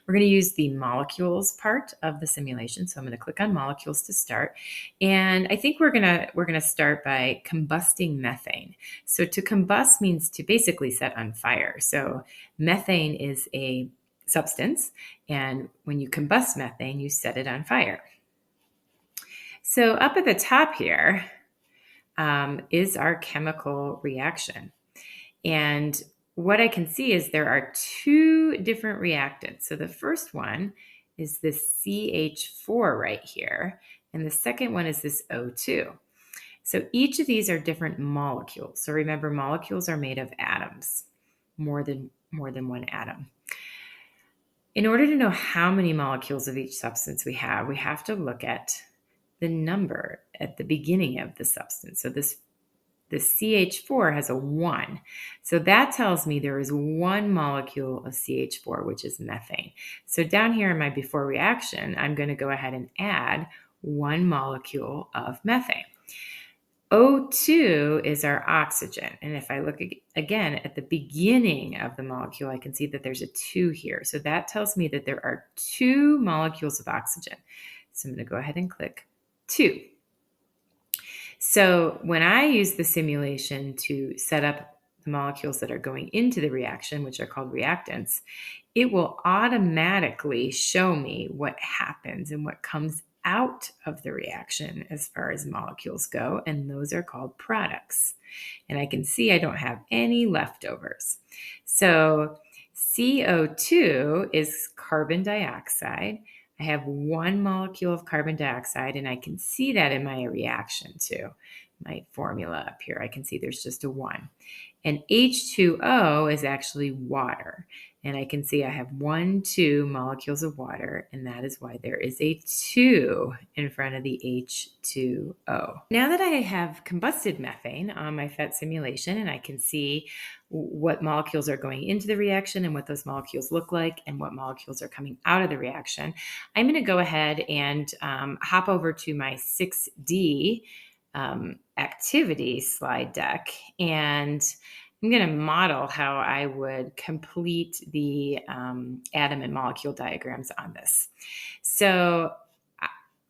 We're going to use the molecules part of the simulation. So I'm going to click on molecules to start. And I think we're going to start by combusting methane. So to combust means to basically set on fire. So methane is a substance, and when you combust methane, you set it on fire. So up at the top here is our chemical reaction. And what I can see is there are two different reactants. So the first one is this CH4 right here, and the second one is this O2. So each of these are different molecules. So remember, molecules are made of atoms, more than one atom. In order to know how many molecules of each substance we have to look at the number at the beginning of the substance. So this CH4 has a 1. So that tells me there is one molecule of CH4, which is methane. So down here in my before reaction, I'm going to go ahead and add one molecule of methane. O2 is our oxygen. And if I look again at the beginning of the molecule, I can see that there's a 2 here. So that tells me that there are 2 molecules of oxygen. So I'm going to go ahead and click 2. So when I use the simulation to set up the molecules that are going into the reaction, which are called reactants, it will automatically show me what happens and what comes out of the reaction as far as molecules go, and those are called products. And I can see I don't have any leftovers. So CO2 is carbon dioxide. I have one molecule of carbon dioxide, and I can see that in my reaction too. My formula up here, I can see there's just a 1. And H2O is actually water. And I can see I have 2 molecules of water, and that is why there is a 2 in front of the H2O. Now that I have combusted methane on my PhET simulation, and I can see what molecules are going into the reaction and what those molecules look like and what molecules are coming out of the reaction, I'm going to go ahead and hop over to my 6D activity slide deck, and I'm going to model how I would complete the atom and molecule diagrams on this. So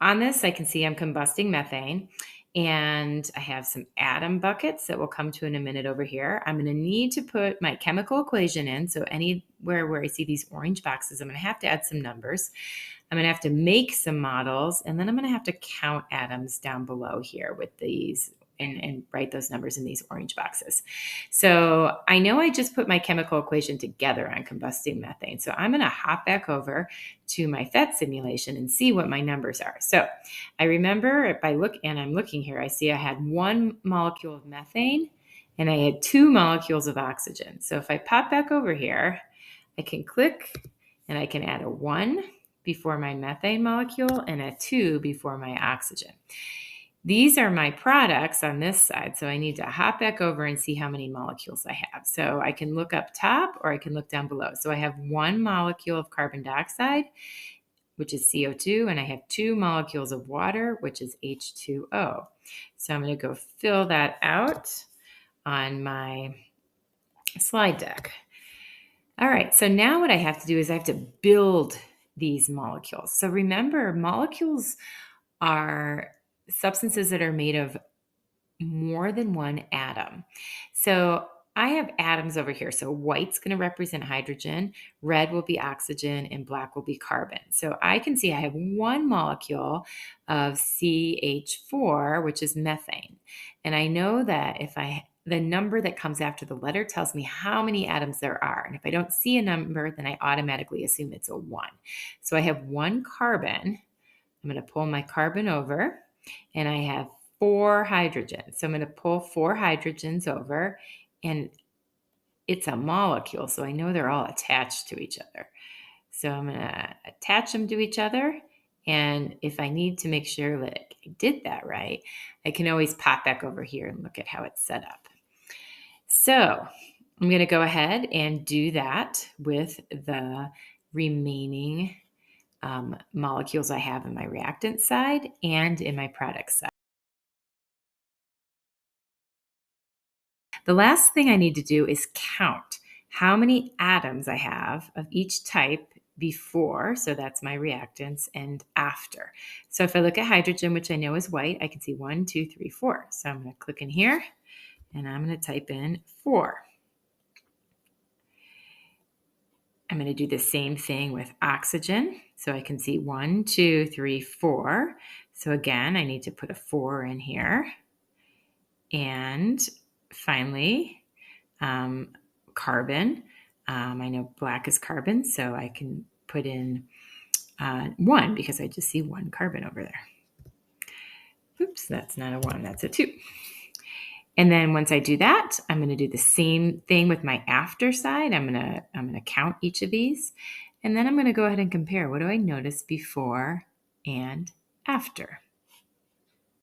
on this, I can see I'm combusting methane, and I have some atom buckets that will come to in a minute over here. I'm going to need to put my chemical equation in. So anywhere where I see these orange boxes, I'm going to have to add some numbers. I'm going to have to make some models, and then I'm going to have to count atoms down below here with these and write those numbers in these orange boxes. So I know I just put my chemical equation together on combusting methane. So I'm going to hop back over to my PhET simulation and see what my numbers are. So I remember if I look, and I'm looking here, I see I had 1 molecule of methane and I had 2 molecules of oxygen. So if I pop back over here, I can click and I can add a 1 before my methane molecule and a 2 before my oxygen. These are my products on this side, so I need to hop back over and see how many molecules I have. So I can look up top or I can look down below. So I have 1 molecule of carbon dioxide, which is CO2, and I have 2 molecules of water, which is H2O. So I'm going to go fill that out on my slide deck. All right, so now what I have to do is I have to build these molecules. So remember, molecules are substances that are made of more than one atom. So I have atoms over here. So white's going to represent hydrogen, red will be oxygen, and black will be carbon. So I can see I have 1 molecule of CH4, which is methane. And I know that the number that comes after the letter tells me how many atoms there are. And if I don't see a number, then I automatically assume it's a 1. So I have 1 carbon. I'm going to pull my carbon over, and I have 4 hydrogens. So I'm going to pull 4 hydrogens over, and it's a molecule, so I know they're all attached to each other. So I'm going to attach them to each other, and if I need to make sure that I did that right, I can always pop back over here and look at how it's set up. So I'm going to go ahead and do that with the remaining molecules I have in my reactant side and in my product side. The last thing I need to do is count how many atoms I have of each type before, so that's my reactants, and after. So if I look at hydrogen, which I know is white, I can see 1, 2, 3, 4. So I'm going to click in here and I'm going to type in 4. I'm going to do the same thing with oxygen. So I can see 1, 2, 3, 4. So again, I need to put a 4 in here. And finally, carbon. I know black is carbon, so I can put in 1 because I just see 1 carbon over there. Oops, that's not a 1, that's a 2. And then once I do that, I'm going to do the same thing with my after side. I'm going to count each of these, and then I'm going to go ahead and compare. What do I notice before and after?